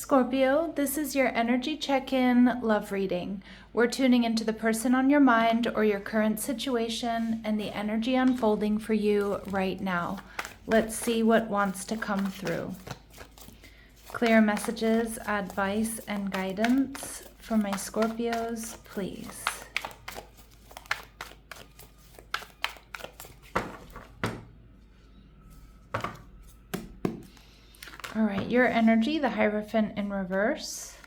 Scorpio, this is your energy check-in love reading. We're tuning into the person on your mind or your current situation and the energy unfolding for you right now. Let's see what wants to come through. Clear messages, advice, and guidance for my Scorpios, please. All right, your energy, the Hierophant in reverse.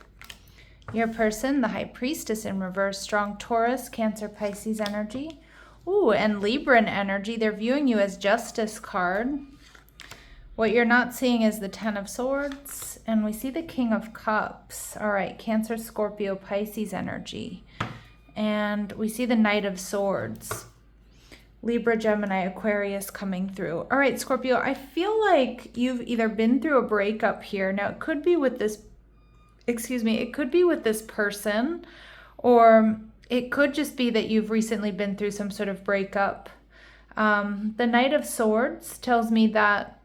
Your person, the High Priestess in reverse. Strong Taurus, Cancer, Pisces energy. Ooh, and Libran energy. They're viewing you as Justice card. What you're not seeing is the Ten of Swords. And we see the King of Cups. All right, Cancer, Scorpio, Pisces energy. And we see the Knight of Swords. Libra, Gemini, Aquarius coming through. All right, Scorpio, I feel like you've either been through a breakup here. Now, it could be with this, it could be with this person, or it could just be that you've recently been through some sort of breakup. The Knight of Swords tells me that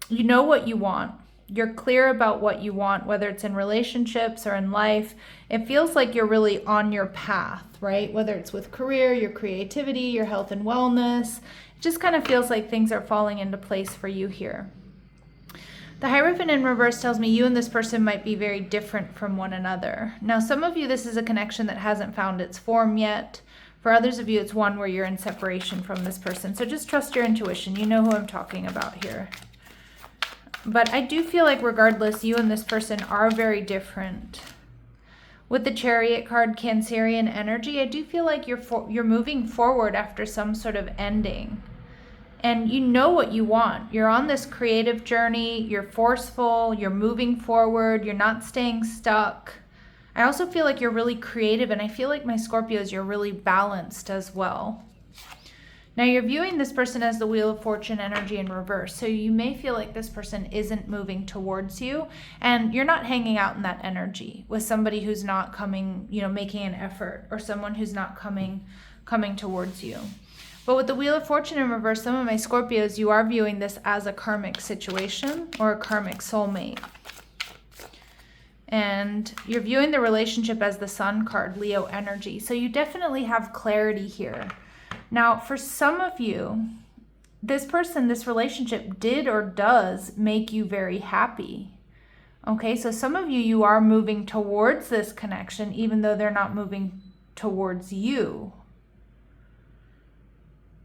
you know what you want. You're clear about what you want, whether it's in relationships or in life. It feels like you're really on your path, right? Whether it's with career, your creativity, your health and wellness. It just kind of feels like things are falling into place for you here. The Hierophant in reverse tells me you and this person might be very different from one another. Now, some of you, this is a connection that hasn't found its form yet. For others of you, it's one where you're in separation from this person. So just trust your intuition. You know who I'm talking about here. But I do feel like regardless, you and this person are very different. With the Chariot card, Cancerian energy, I do feel like you're moving forward after some sort of ending. And you know what you want. You're on this creative journey. You're forceful. You're moving forward. You're not staying stuck. I also feel like you're really creative. And I feel like my Scorpios, you're really balanced as well. Now, you're viewing this person as the Wheel of Fortune energy in reverse. So you may feel like this person isn't moving towards you, and you're not hanging out in that energy with somebody who's not coming, making an effort, or someone who's not coming towards you. But with the Wheel of Fortune in reverse, some of my Scorpios, you are viewing this as a karmic situation or a karmic soulmate. And you're viewing the relationship as the Sun card, Leo energy. So you definitely have clarity here. Now, for some of you, this person, this relationship did or does make you very happy. Okay, so some of you, you are moving towards this connection, even though they're not moving towards you.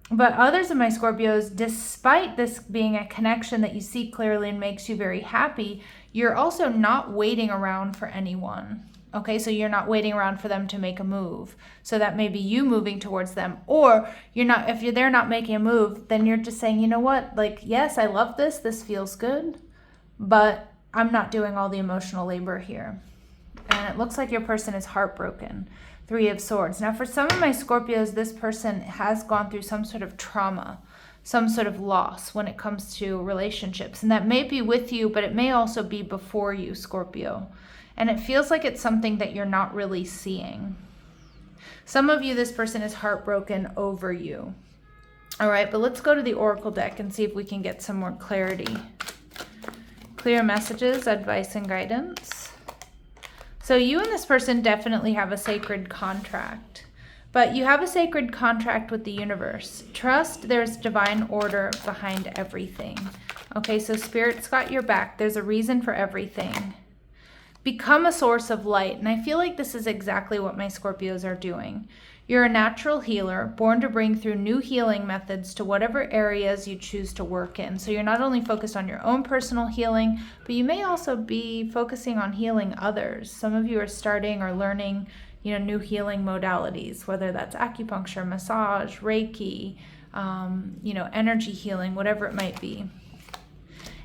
But others of my Scorpios, despite this being a connection that you see clearly and makes you very happy, you're also not waiting around for anyone. Okay, so you're not waiting around for them to make a move. So that may be you moving towards them, or they're not making a move, then you're just saying, you know what, like, yes, I love this feels good, but I'm not doing all the emotional labor here. And it looks like your person is heartbroken. Three of Swords. Now, for some of my Scorpios, this person has gone through some sort of trauma, some sort of loss when it comes to relationships. And that may be with you, but it may also be before you, Scorpio. And it feels like it's something that you're not really seeing. Some of you, this person is heartbroken over you. All right, but let's go to the Oracle deck and see if we can get some more clarity. Clear messages, advice, and guidance. So you and this person definitely have a sacred contract. But you have a sacred contract with the universe. Trust there's divine order behind everything. Okay, so Spirit's got your back. There's a reason for everything. Become a source of light. And I feel like this is exactly what my Scorpios are doing. You're a natural healer, born to bring through new healing methods to whatever areas you choose to work in. So you're not only focused on your own personal healing, but you may also be focusing on healing others. Some of you are starting or learning, new healing modalities, whether that's acupuncture, massage, Reiki, energy healing, whatever it might be.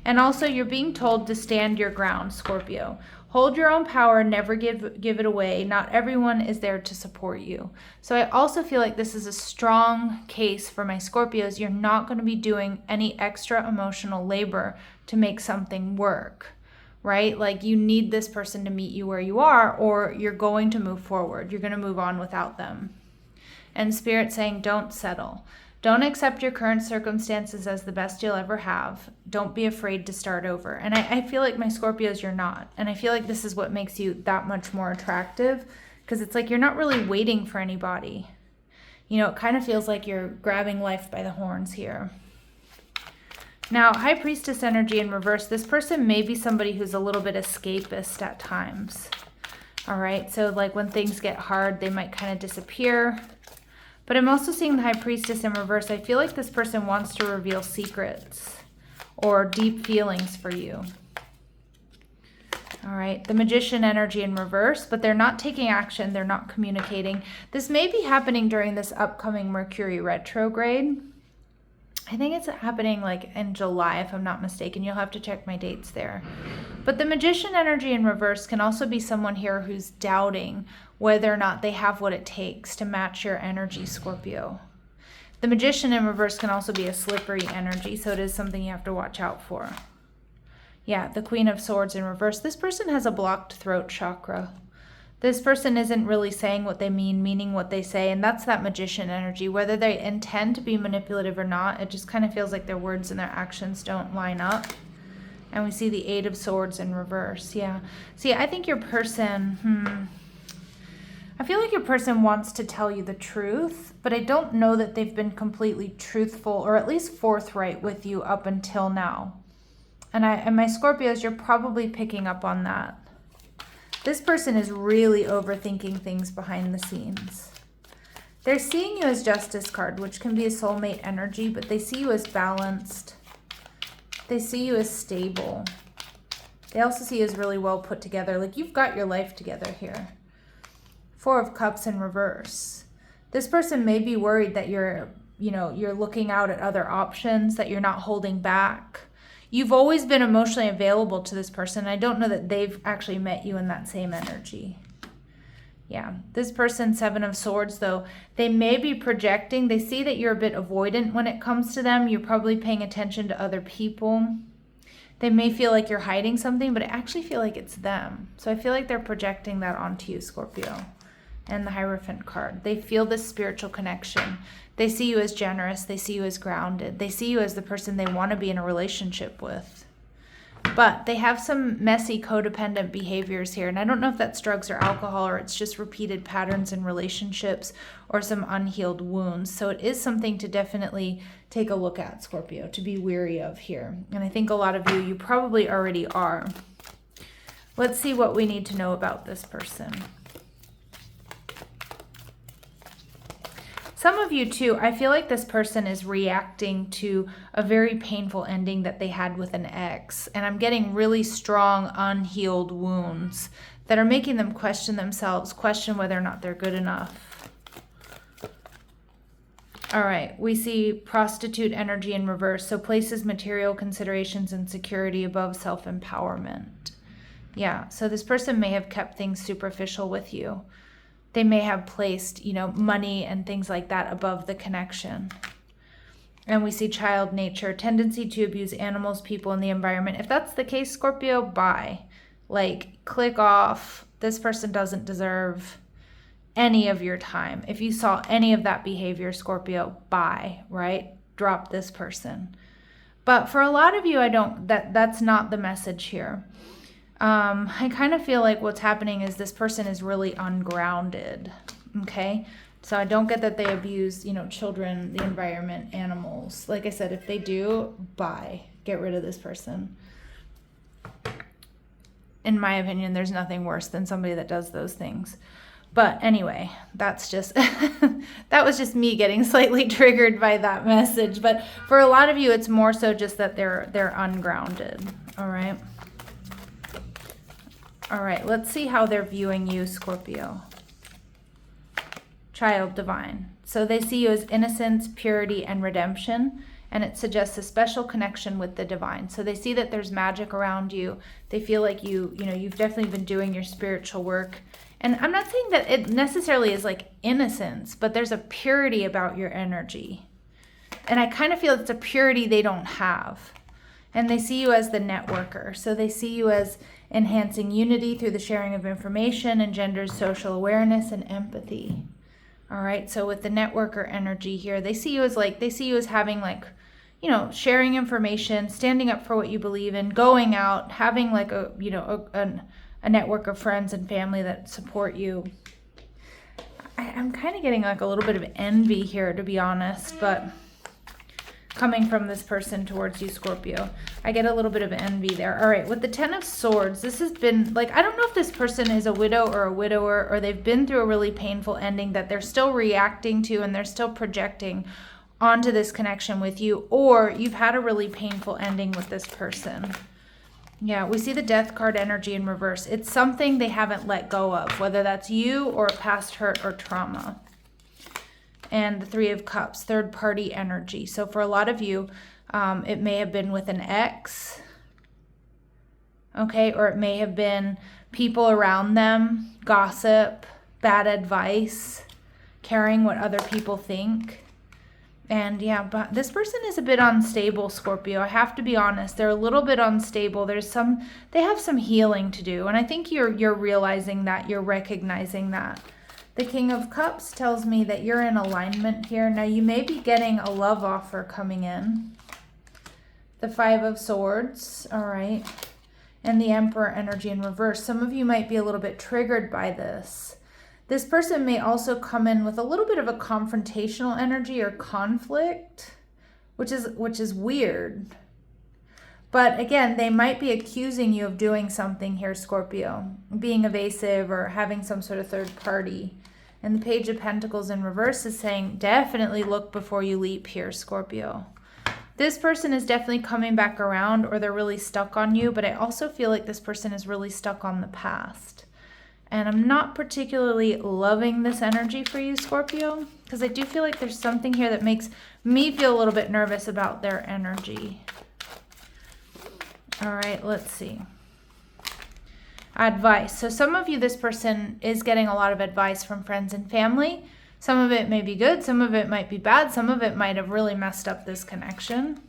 And also, you're being told to stand your ground, Scorpio. Hold your own power, never give it away. Not everyone is there to support you. So I also feel like this is a strong case for my Scorpios. You're not going to be doing any extra emotional labor to make something work, right? Like, you need this person to meet you where you are, or you're going to move forward. You're going to move on without them. And Spirit saying, don't settle. Don't accept your current circumstances as the best you'll ever have. Don't be afraid to start over. And I feel like my Scorpios, you're not. And I feel like this is what makes you that much more attractive, because it's like you're not really waiting for anybody. You know, it kind of feels like you're grabbing life by the horns here. Now, High Priestess energy in reverse. This person may be somebody who's a little bit escapist at times. All right, so like when things get hard, they might kind of disappear. But I'm also seeing the High Priestess in reverse. I feel like this person wants to reveal secrets or deep feelings for you. All right, the Magician energy in reverse, but they're not taking action. They're not communicating. This may be happening during this upcoming Mercury retrograde. I think it's happening like in July, if I'm not mistaken. You'll have to check my dates there. But the Magician energy in reverse can also be someone here who's doubting whether or not they have what it takes to match your energy, Scorpio. The Magician in reverse can also be a slippery energy, so it is something you have to watch out for. Yeah, the Queen of Swords in reverse. This person has a blocked throat chakra. This person isn't really saying what they mean, meaning what they say, and that's that Magician energy. Whether they intend to be manipulative or not, it just kind of feels like their words and their actions don't line up. And we see the Eight of Swords in reverse. Yeah. See, I think your person, I feel like your person wants to tell you the truth, but I don't know that they've been completely truthful or at least forthright with you up until now. And my Scorpios, you're probably picking up on that. This person is really overthinking things behind the scenes. They're seeing you as Justice card, which can be a soulmate energy, but they see you as balanced. They see you as stable. They also see you as really well put together. Like you've got your life together here. Four of Cups in reverse. This person may be worried that you're looking out at other options, that you're not holding back. You've always been emotionally available to this person. I don't know that they've actually met you in that same energy. Yeah, this person, Seven of Swords, though, they may be projecting. They see that you're a bit avoidant when it comes to them. You're probably paying attention to other people. They may feel like you're hiding something, but I actually feel like it's them. So I feel like they're projecting that onto you, Scorpio. And the Hierophant card. They feel this spiritual connection. They see you as generous. They see you as grounded. They see you as the person they want to be in a relationship with. But they have some messy codependent behaviors here. And I don't know if that's drugs or alcohol, or it's just repeated patterns in relationships or some unhealed wounds. So it is something to definitely take a look at, Scorpio, to be wary of here. And I think a lot of you probably already are. Let's see what we need to know about this person. Some of you too, I feel like this person is reacting to a very painful ending that they had with an ex. And I'm getting really strong, unhealed wounds that are making them question themselves, question whether or not they're good enough. All right, we see prostitute energy in reverse. So places material considerations and security above self-empowerment. Yeah, so this person may have kept things superficial with you. They may have placed, money and things like that above the connection. And we see child nature, tendency to abuse animals, people, and the environment. If that's the case, Scorpio, bye. Like, click off. This person doesn't deserve any of your time. If you saw any of that behavior, Scorpio, bye, right? Drop this person. But for a lot of you, that's not the message here. I kind of feel like what's happening is this person is really ungrounded, okay? So I don't get that they abuse, children, the environment, animals. Like I said, if they do, bye. Get rid of this person. In my opinion, there's nothing worse than somebody that does those things. But anyway, that's just, that was just me getting slightly triggered by that message. But for a lot of you, it's more so just that they're ungrounded, all right? All right, let's see how they're viewing you, Scorpio. Child divine. So they see you as innocence, purity, and redemption, and it suggests a special connection with the divine. So they see that there's magic around you. They feel like you've definitely been doing your spiritual work. And I'm not saying that it necessarily is like innocence, but there's a purity about your energy. And I kind of feel it's a purity they don't have. And they see you as the networker. So they see you as enhancing unity through the sharing of information, engenders social awareness and empathy. All right, so with the networker energy here, they see you as having like, you know, sharing information, standing up for what you believe in, going out, having like a, you know, a network of friends and family that support you. I'm kind of getting like a little bit of envy here, to be honest, but coming from this person towards you, Scorpio, I get a little bit of envy there. All right, with the 10 of Swords, this has been like, I don't know if this person is a widow or a widower, or they've been through a really painful ending that they're still reacting to and they're still projecting onto this connection with you, or you've had a really painful ending with this person. Yeah, we see the Death card energy in reverse. It's something they haven't let go of, whether that's you or past hurt or trauma. And the 3 of Cups, third party energy. So for a lot of you, it may have been with an ex, okay? Or it may have been people around them, gossip, bad advice, caring what other people think. And yeah, but this person is a bit unstable, Scorpio. I have to be honest. They're a little bit unstable. They have some healing to do. And I think you're realizing that, you're recognizing that. The King of Cups tells me that you're in alignment here. Now, you may be getting a love offer coming in. The 5 of Swords, all right. And the Emperor energy in reverse. Some of you might be a little bit triggered by this. This person may also come in with a little bit of a confrontational energy or conflict, which is weird. But again, they might be accusing you of doing something here, Scorpio, being evasive or having some sort of third party. And the Page of Pentacles in reverse is saying, definitely look before you leap here, Scorpio. This person is definitely coming back around, or they're really stuck on you, but I also feel like this person is really stuck on the past. And I'm not particularly loving this energy for you, Scorpio, because I do feel like there's something here that makes me feel a little bit nervous about their energy. All right, let's see. Advice. So some of you, this person is getting a lot of advice from friends and family. Some of it may be good, some of it might be bad, some of it might have really messed up this connection.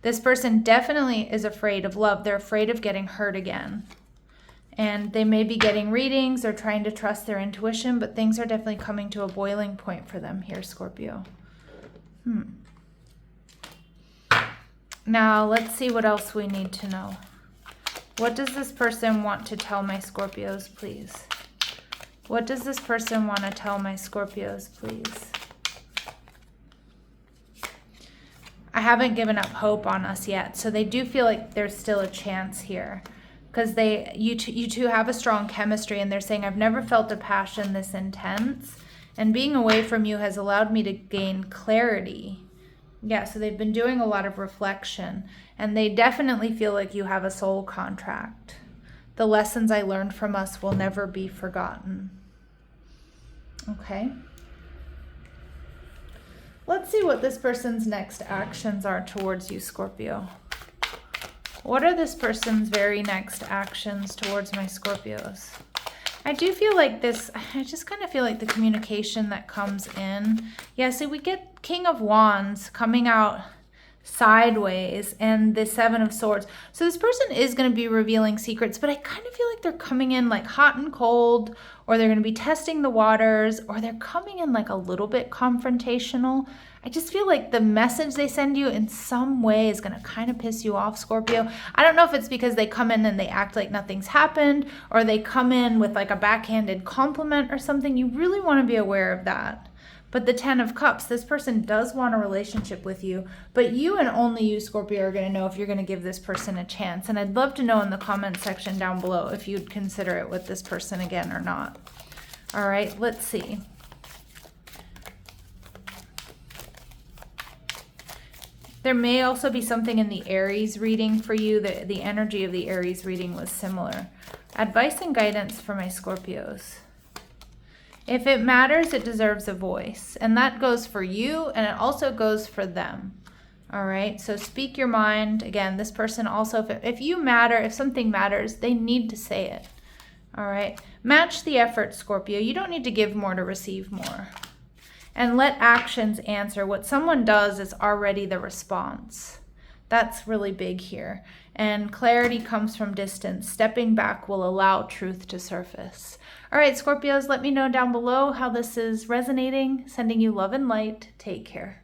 This person definitely is afraid of love. They're afraid of getting hurt again. And they may be getting readings or trying to trust their intuition, but things are definitely coming to a boiling point for them here, Scorpio. Now, let's see what else we need to know. What does this person want to tell my Scorpios, please? What does this person want to tell my Scorpios, please? I haven't given up hope on us yet, so they do feel like there's still a chance here. Because you two have a strong chemistry, and they're saying, I've never felt a passion this intense, and being away from you has allowed me to gain clarity. Yeah, so they've been doing a lot of reflection, and they definitely feel like you have a soul contract. The lessons I learned from us will never be forgotten. Okay. Let's see what this person's next actions are towards you, Scorpio. What are this person's very next actions towards my Scorpios? I do feel like this, I just kind of feel like the communication that comes in. Yeah, so we get King of Wands coming out sideways and the 7 of Swords. So this person is going to be revealing secrets, but I kind of feel like they're coming in like hot and cold, or they're going to be testing the waters, or they're coming in like a little bit confrontational. I just feel like the message they send you in some way is going to kind of piss you off, Scorpio. I don't know if it's because they come in and they act like nothing's happened, or they come in with like a backhanded compliment or something. You really want to be aware of that. But the 10 of Cups, this person does want a relationship with you, but you and only you, Scorpio, are going to know if you're going to give this person a chance. And I'd love to know in the comment section down below if you'd consider it with this person again or not. All right, let's see. There may also be something in the Aries reading for you. The energy of the Aries reading was similar. Advice and guidance for my Scorpios. If it matters, it deserves a voice. And that goes for you, and it also goes for them. All right, so speak your mind. Again, this person also, if you matter, if something matters, they need to say it. All right, match the effort, Scorpio. You don't need to give more to receive more. And let actions answer. What someone does is already the response. That's really big here. And clarity comes from distance. Stepping back will allow truth to surface. All right, Scorpios, let me know down below how this is resonating. Sending you love and light. Take care.